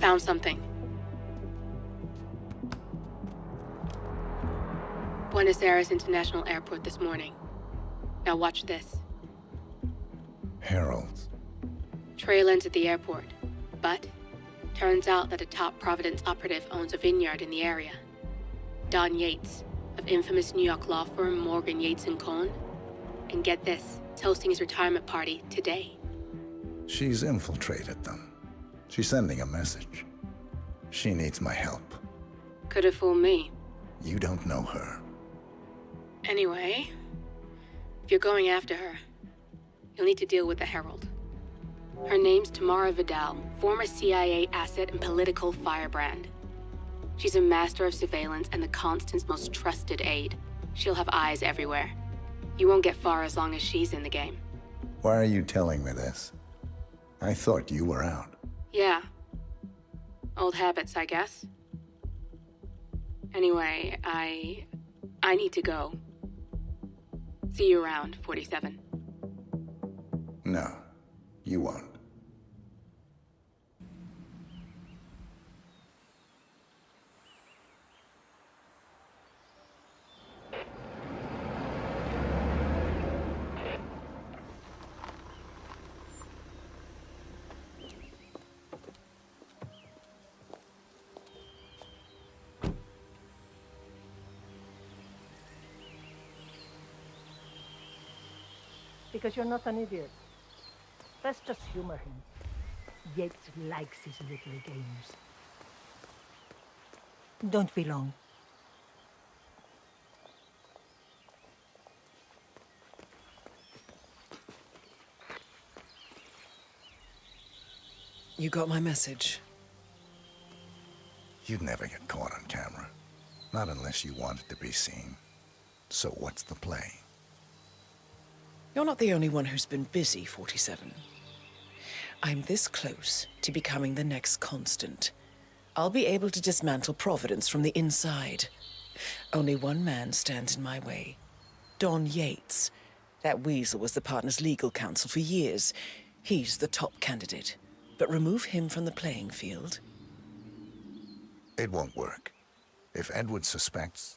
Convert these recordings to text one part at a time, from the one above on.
found something. Buenos Aires International Airport this morning. Now watch this. Heralds. Trail ends at the airport, but turns out that a top Providence operative owns a vineyard in the area. Don Yates, of infamous New York law firm Morgan, Yates & Cohn. And get this, it's hosting his retirement party today. She's infiltrated them. She's sending a message. She needs my help. Could have fooled me. You don't know her. Anyway, if you're going after her, you'll need to deal with the Herald. Her name's Tamara Vidal, former CIA asset and political firebrand. She's a master of surveillance and the Constant's most trusted aide. She'll have eyes everywhere. You won't get far as long as she's in the game. Why are you telling me this? I thought you were out. Yeah. Old habits, I guess. Anyway, I need to go. See you around, 47. No, you won't. Because you're not an idiot. Let's just humor him. Yates likes his little games. Don't be long. You got my message. You'd never get caught on camera. Not unless you wanted to be seen. So what's the play? You're not the only one who's been busy, 47. I'm this close to becoming the next Constant. I'll be able to dismantle Providence from the inside. Only one man stands in my way. Don Yates. That weasel was the partner's legal counsel for years. He's the top candidate. But remove him from the playing field. It won't work. If Edward suspects...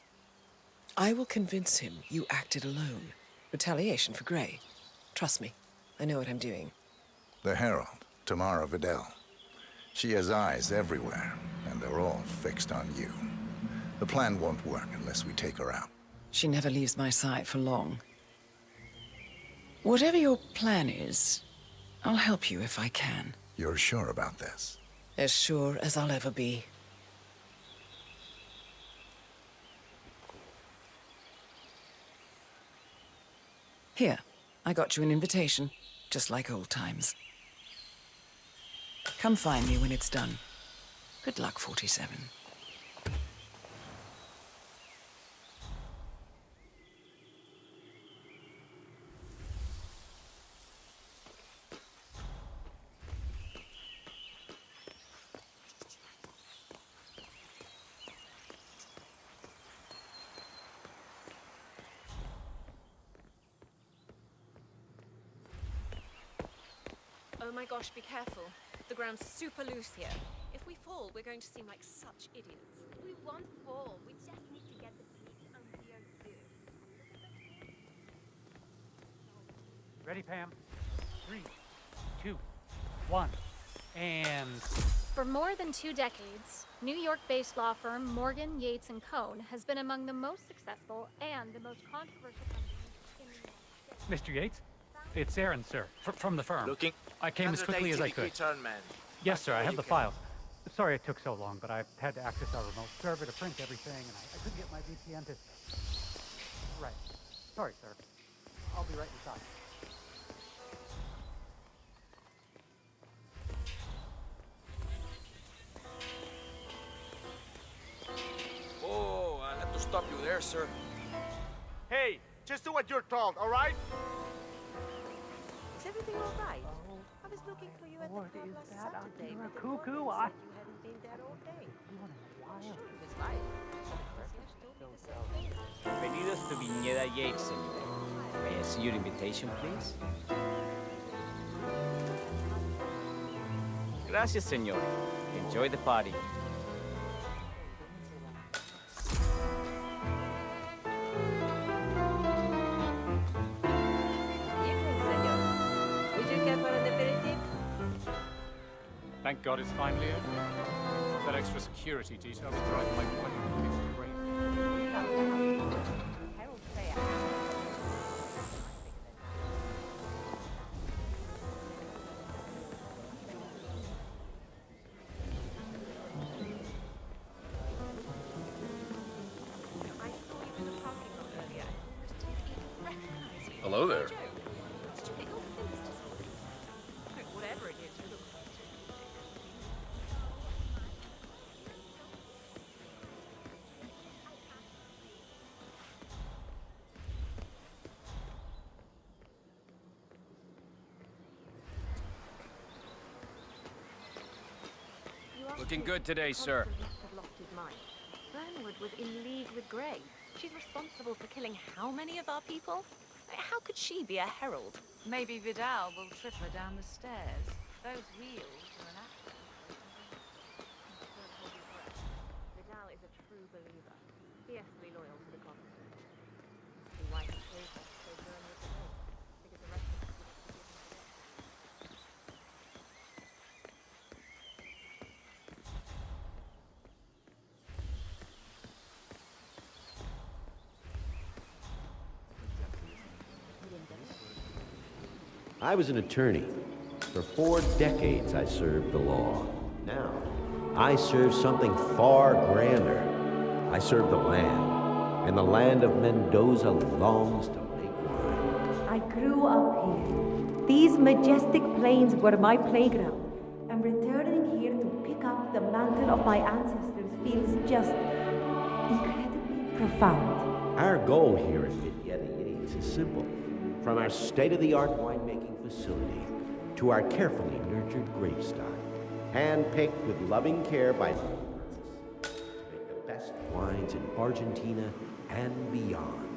I will convince him you acted alone. Retaliation for Grey. Trust me, I know what I'm doing. The Herald, Tamara Vidal. She has eyes everywhere, and they're all fixed on you. The plan won't work unless we take her out. She never leaves my side for long. Whatever your plan is, I'll help you if I can. You're sure about this? As sure as I'll ever be. Here, I got you an invitation, just like old times. Come find me when it's done. Good luck, 47. Oh my gosh, be careful. The ground's super loose here. If we fall, we're going to seem like such idiots. We won't fall. We just need to get the police on here too. Ready, Pam? 3, 2, 1, and... For more than 2 decades, New York-based law firm Morgan, Yates & Cohn has been among the most successful and the most controversial companies in the United States. Mr. Yates? It's Aaron, sir, from the firm. Looking. I came as quickly as I could. Return, man. Yes, sir, I have the files. Sorry it took so long, but I had to access our remote server to print everything, and I couldn't get my VPN to... Right. Sorry, sir. I'll be right inside. Oh, I had to stop you there, sir. Hey, just do what you're told, all right? Is everything all right? I was looking for you at the What club is last that out Saturday, there? but the Cuckoo? woman I- said you hadn't been there all day. Wild. Sure, it was right. Concierge told me the same thing. Bienvenidos to Viñeda Yates, señor. May I see your invitation, please? Gracias, señor. Enjoy the party. Evening, senor. Would you care for an aperitif? Thank God it's finally over. That extra security detail is driving my wife crazy. Harold Freya. I saw you in the parking lot earlier. I just didn't even recognize you. Hello there. Joe, did you get your fins dissolved? Look, whatever it is, you look fantastic. Looking good today, sir. Had lost his mind. Burnwood was in league with Grey. She's responsible for killing how many of our people? How could she be a herald? Maybe Vidal will trip her down the stairs. Those wheels are an accident. Don't hold your breath. Vidal is a true believer, fiercely loyal to the Constance. He wiped his paper, so Burnwood the vote, because the rest of us would have forgiven today. I was an attorney. For 4 decades, I served the law. Now, I serve something far grander. I serve the land, and the land of Mendoza longs to make wine. I grew up here. These majestic plains were my playground, and returning here to pick up the mantle of my ancestors feels just incredibly profound. Our goal here at Vidyetta Yates is simple. From our state-of-the-art winemaking facility to our carefully nurtured grape stock, hand-picked with loving care by the to make the best wines in Argentina and beyond.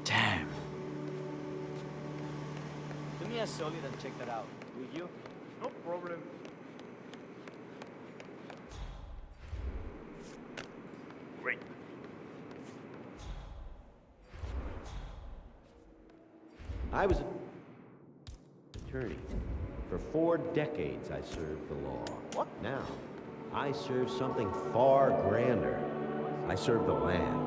Damn. Do me a solid and check that out, will you? No problem. Great. I was an attorney. For 4 decades, I served the law. What? Now, I serve something far grander. I serve the land,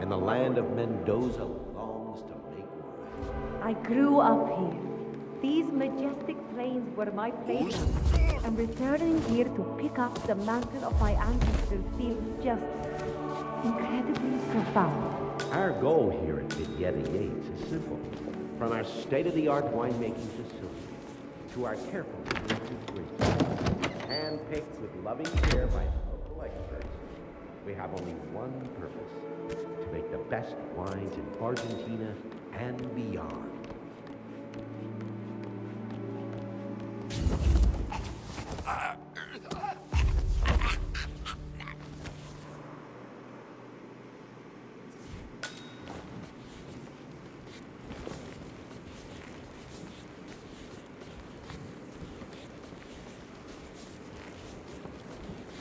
and the land of Mendoza longs to make wine. I grew up here. These majestic plains were my playground, and returning here to pick up the mantle of my ancestors feels just incredibly profound. Our goal here at Vidyetta Yates is simple. From our state-of-the-art winemaking facility to our carefully nurtured grapes, hand-picked with loving care by local experts, we have only one purpose: to make the best wines in Argentina and beyond.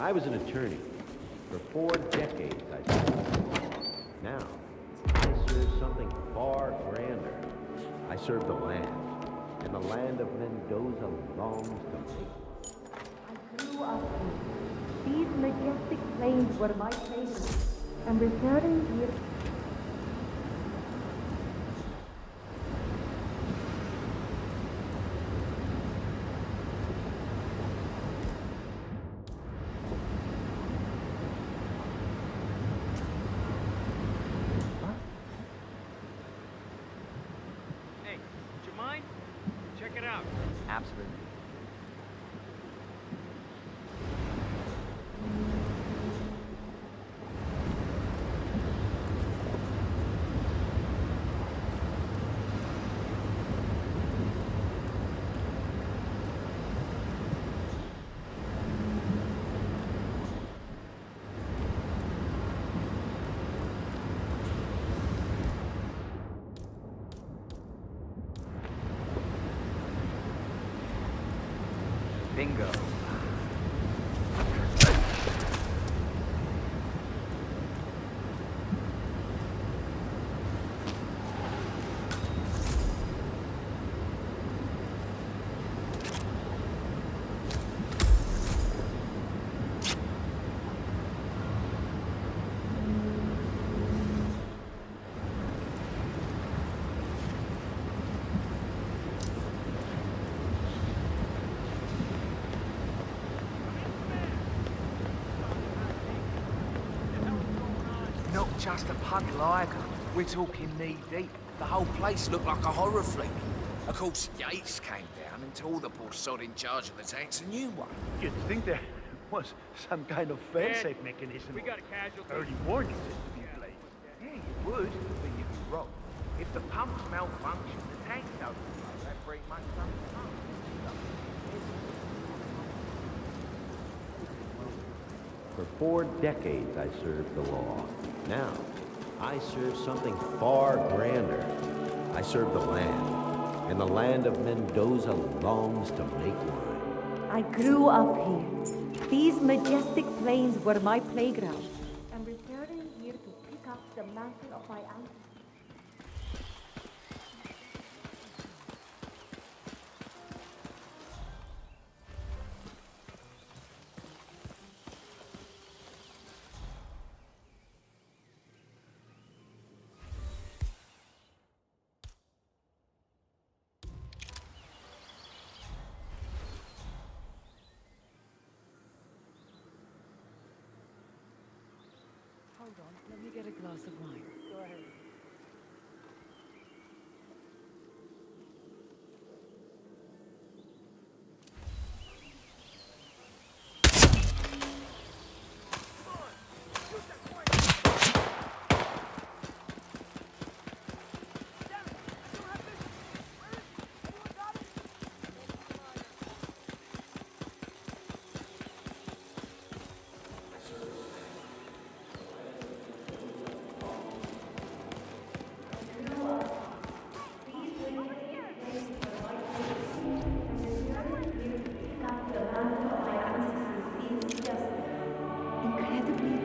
I was an attorney. For 4 decades, I served. Now, I serve something far grander. I serve the land, and the land of Mendoza longs to make. I grew up here. These majestic plains were my playground, and returning here. Absolutely. Bingo. Not just a pug like her. We're talking knee deep. The whole place looked like a horror flick. Of course, Yates came down and told the poor sod in charge of the tanks a new one. You'd think there was some kind of fail-safe mechanism. We got a casualty. Early warning system in place. Yeah, you would, but you'd be wrong. If the pumps malfunction, the tanks don't flow. That pretty much sums it up. For 4 decades I served the law. Now, I serve something far grander. I serve the land, and the land of Mendoza longs to make wine. I grew up here. These majestic plains were my playground. I'm returning here to pick up the mantle of my ancestors. Hold on, let me get a glass of wine. Go ahead.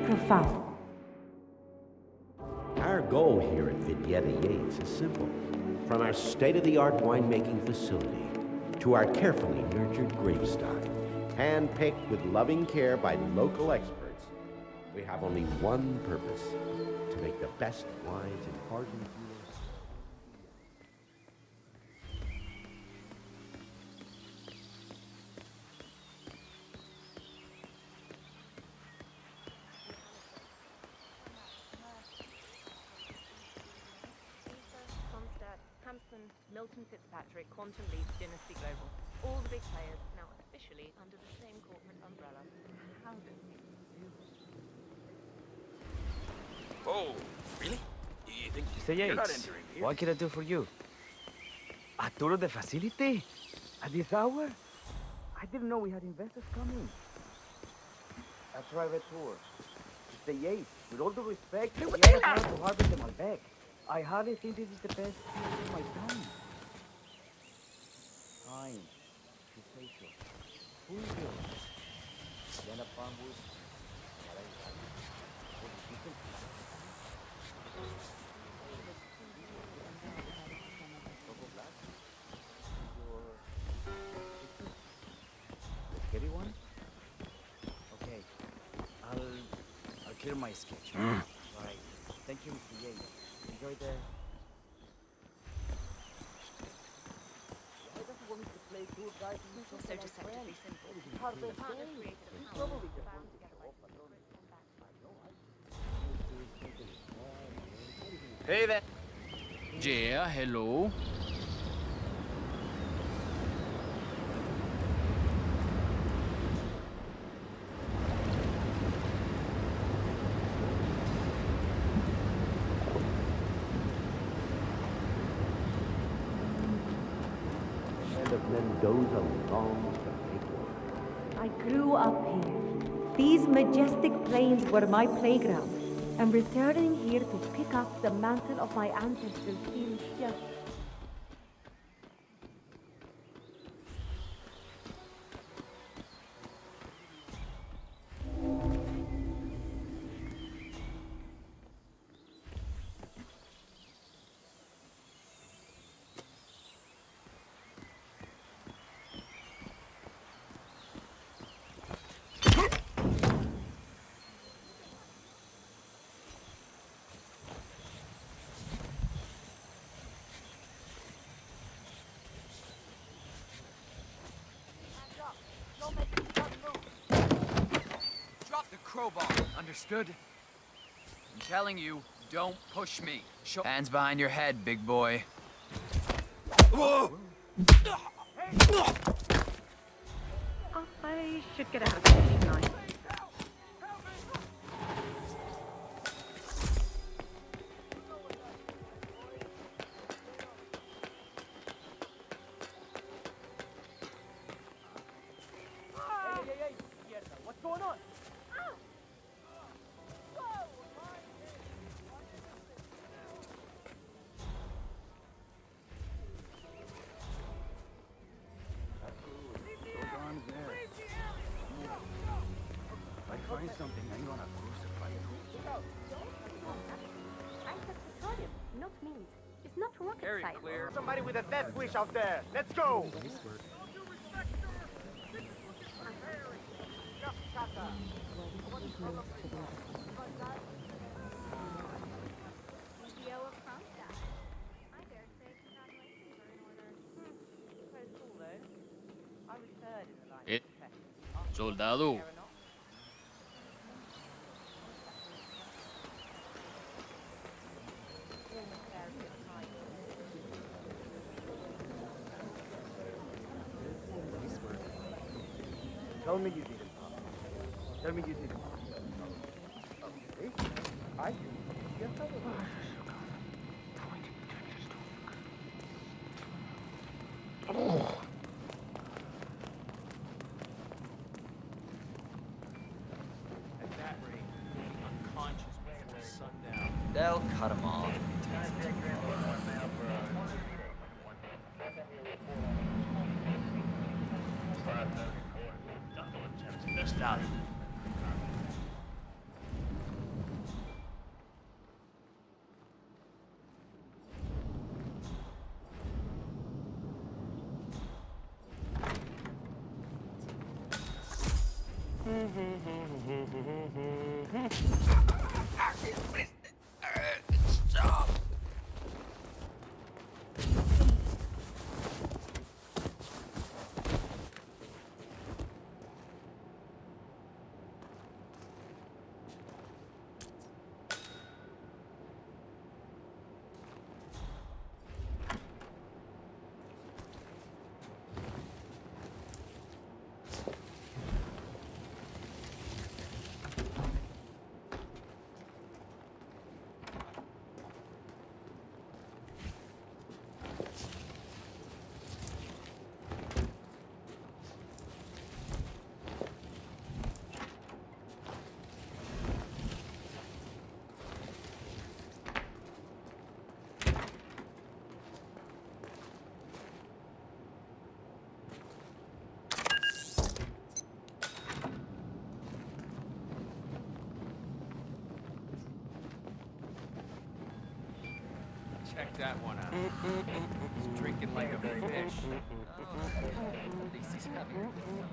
Profound. Our goal here at Vidietta Yates is simple. From our state-of-the-art winemaking facility to our carefully nurtured grapestock, hand-picked with loving care by local experts, we have only one purpose: to make the best wines in Argentina. Milton Fitzpatrick, Quantum Leap, Dynasty Global. All the big players now officially under the same corporate umbrella. How does it feel? Oh, really? You think Mr. you're not Yates, entering here? what can I do for you? A tour of the facility? At this hour? I didn't know we had investors coming. A private tour. Mr. Yates, with all due respect, we are not to harvest the Malbec. I hardly think this is the best use of my time. Fine. You say so. Who is yours? Jenna Burnwood. The scary one? Okay. I'll clear my sketch. Right. Thank you, Mr. Yates. Enjoy the... Why doesn't want me to play tour guide? It's also deceptively simple. The partners created a power bound together by secrets and backed by Hey there. Yeah, hello. Of Mendoza longs to make wine. I grew up here. These majestic plains were my playground. And returning here to pick up the mantle of my ancestors feels just... crowbar. Understood? I'm telling you, don't push me. Hands behind your head, big boy. Oh, I should get out of here, shouldn't I? What's going on? Find something, I'm gonna crucify you. I'm just petroleum, not meat. It's not rocket Very science. clear. Somebody with a death wish out there. Let's go. CEO of Kronstadt. I dare say congratulations are in order. Quite cool though. I was third in the line. Soldado. Tell me you did it, Pop. Tell me you did it. Okay? I did. Yes, I did. At that rate, unconscious before sundown. They'll cut him off. Best out. Stop! Check that one out. He's drinking like a fish. At least he's having a good time.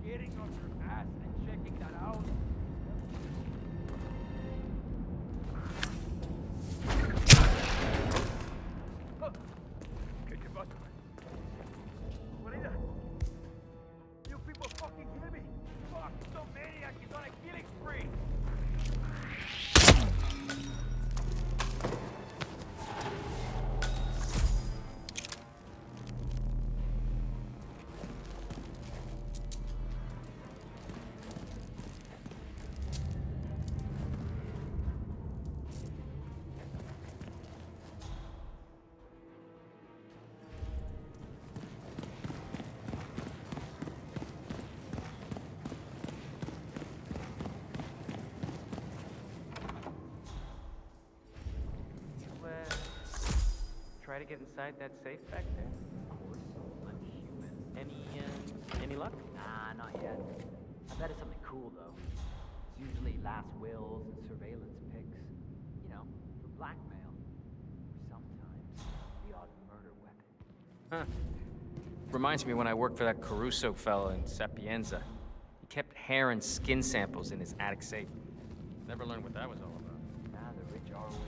Getting on your ass and checking that out. Get your butt away. Juanita, you people fucking hear me? Fuck, some maniac is on a killing spree. to get inside that safe back there? Of course. I'm human. Any luck? Nah, not yet. I bet it's something cool, though. It's usually last wills and surveillance pics. You know, for blackmail. Or sometimes the odd murder weapon. Huh. Reminds me when I worked for that Caruso fella in Sapienza. He kept hair and skin samples in his attic safe. Never learned what that was all about. Nah, the rich are weird.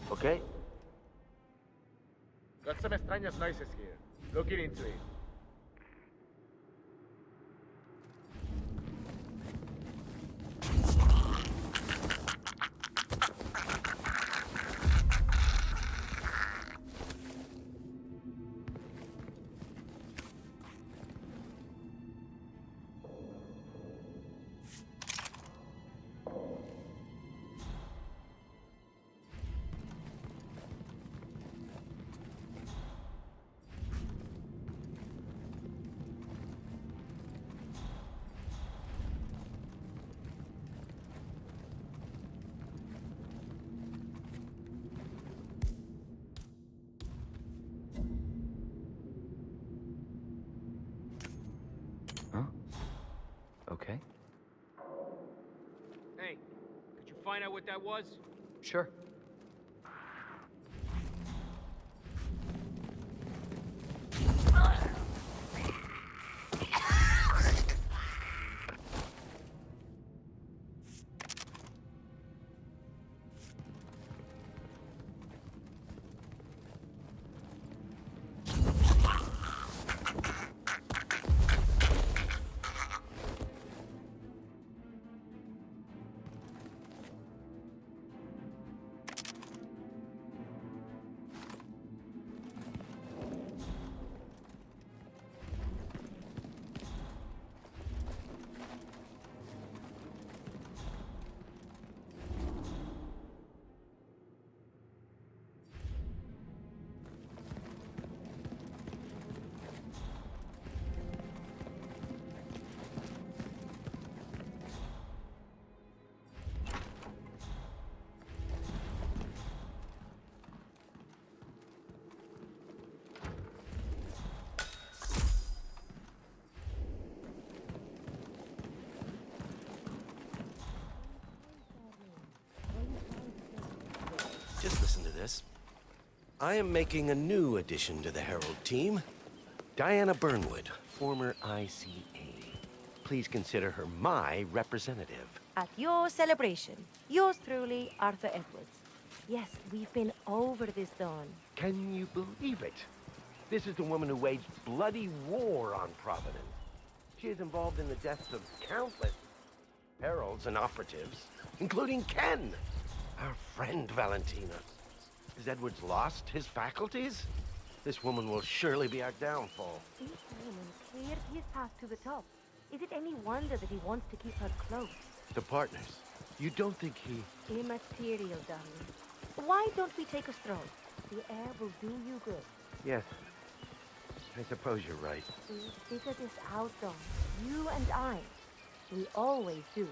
Okay. Got some extrañas noises here. Looking into it. Okay. Hey, could you find out what that was? Sure. Just listen to this. I am making a new addition to the Herald team. Diana Burnwood, former ICA. Please consider her my representative. At your celebration, yours truly, Arthur Edwards. Yes, we've been over this, Dawn. Can you believe it? This is the woman who waged bloody war on Providence. She is involved in the deaths of countless heralds and operatives, including Ken, our friend Valentina. Has Edwards lost his faculties? This woman will surely be our downfall. This woman cleared his path to the top. Is it any wonder that he wants to keep her close? The partners. You don't think he... Immaterial, darling. Why don't we take a stroll? The air will do you good. Yes. I suppose you're right. We'll figure this out, Dawn. You and I. We always do.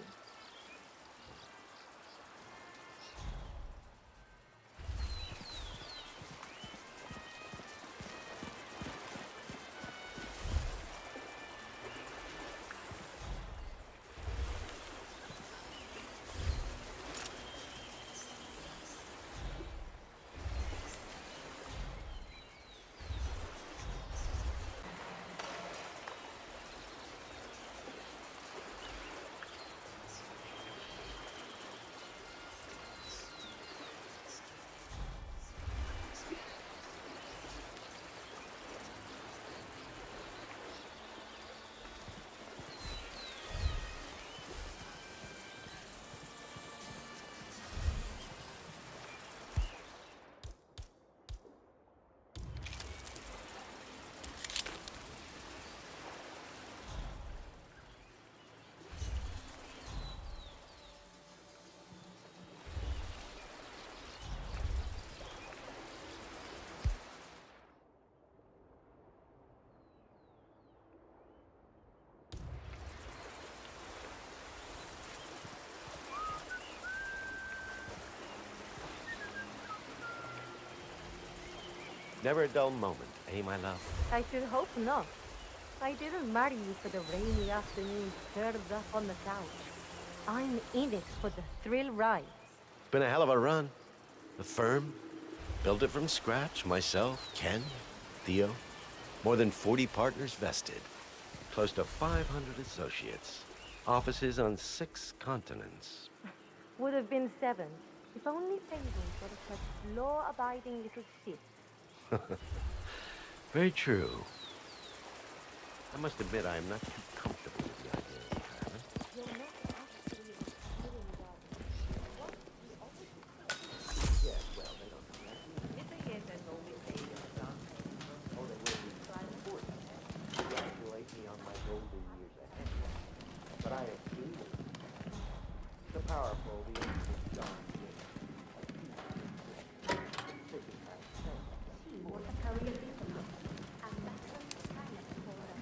Never a dull moment, eh, my love? I should hope not. I didn't marry you for the rainy afternoon curled up on the couch. I'm in it for the thrill rides. Been a hell of a run. The firm, built it from scratch, myself, Ken, Theo. More than 40 partners vested. Close to 500 associates. Offices on 6 continents. Would have been 7, if only penguins were such law-abiding little shit. Very true. I must admit I am not too comfortable with the idea of retirement. You're not actually doing that. Yes, well, they don't do that. Oh, they will be congratulate me on my golden years ahead. But I have seen it. The powerful, the ancient John Jay. She was a career diplomat, and that's what for her.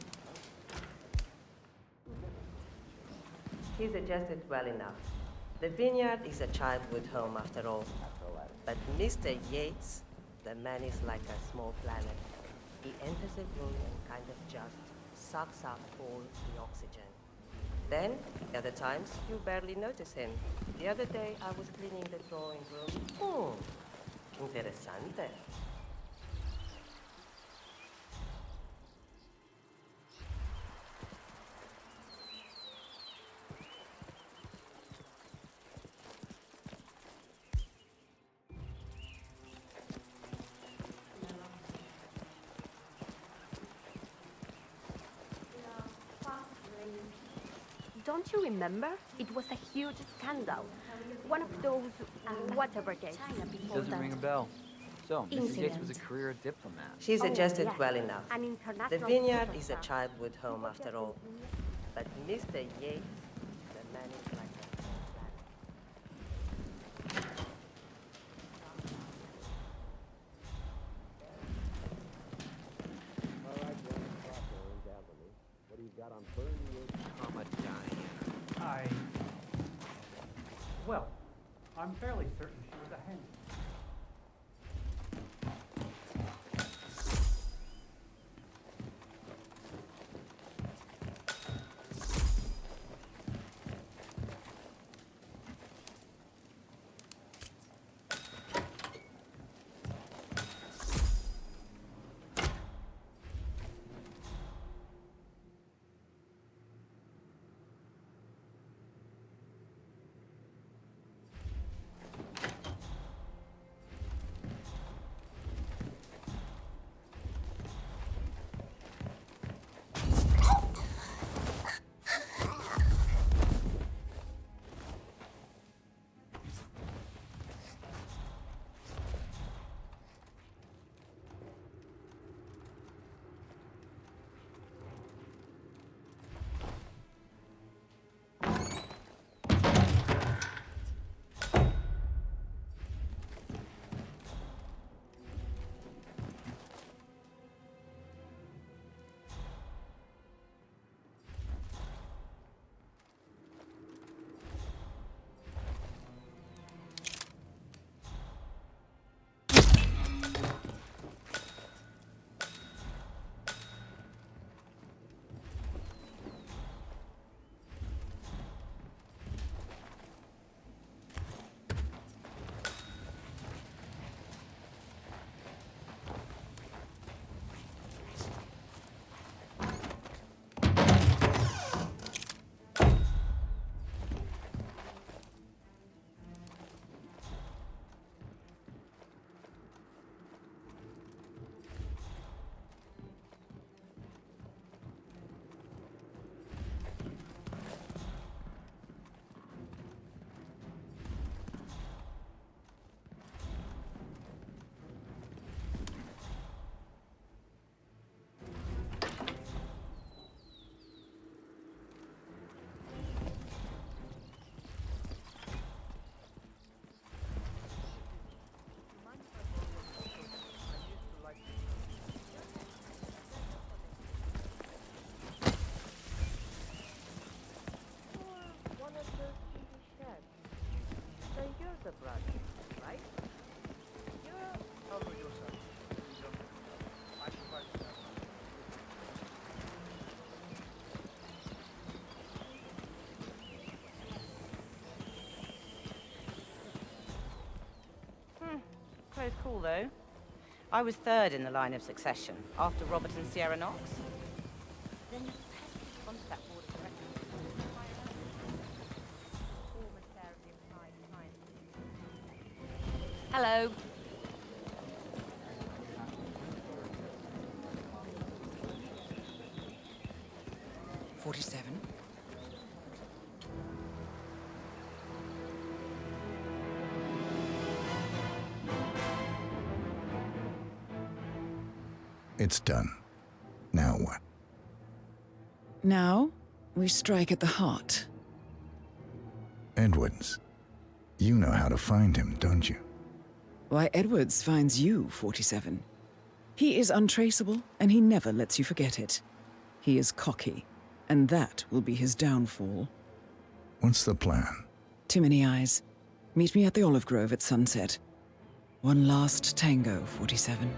He's adjusted well enough. The vineyard is a childhood home after all. But Mr. Yates, the man is like a small planet. He enters a room and kind of just sucks up all the oxygen. Then, other times, you barely notice him. The other day, I was cleaning the drawing room. Interessante. Don't you remember? It was a huge scandal. One of those Watergate. Doesn't ring a bell. So, Mrs. Yates was a Incident. career diplomat. She's adjusted yes. well enough. An The international vineyard superstar. is a childhood home after all. But Mr. Yates, the man is like a small planet. All right, John, what do you got on Burnwood, Diana? Well, I'm fairly certain she was a hen. The brother, right? How do you, sir? info's cool, though. I was third in the line of succession, after Robert and Sierra Knox. Then you pesky contact board of directors. Former chair of the applied science. Hello. It's done. Now what? Now, we strike at the heart. Edwards. You know how to find him, don't you? Why, Edwards finds you, 47. He is untraceable, and he never lets you forget it. He is cocky, and that will be his downfall. What's the plan? Too many eyes. Meet me at the olive grove at sunset. One last tango, 47.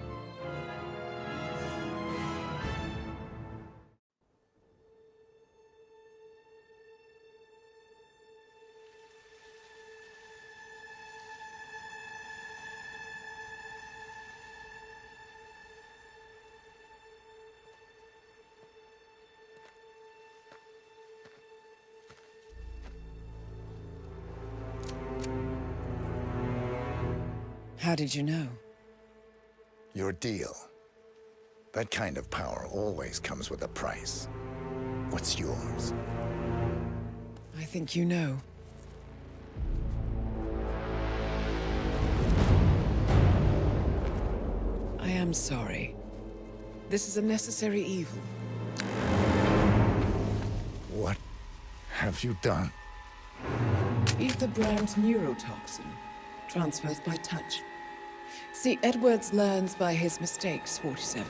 How did you know? Your deal. That kind of power always comes with a price. What's yours? I think you know. I am sorry. This is a necessary evil. What have you done? Ether brand neurotoxin. Transfers by touch. See, Edwards learns by his mistakes, 47.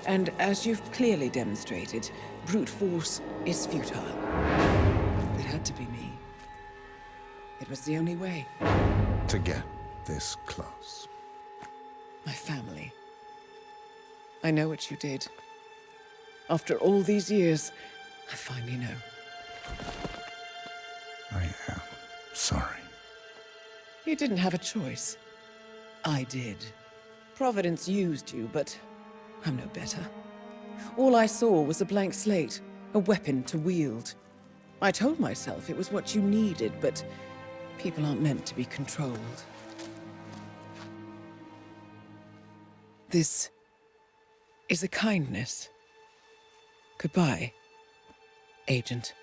And as you've clearly demonstrated, brute force is futile. It had to be me. It was the only way. To get this close. My family. I know what you did. After all these years, I finally know. I am sorry. You didn't have a choice. I did. Providence used you, but I'm no better. All I saw was a blank slate, a weapon to wield. I told myself it was what you needed, but people aren't meant to be controlled. This is a kindness. Goodbye, Agent.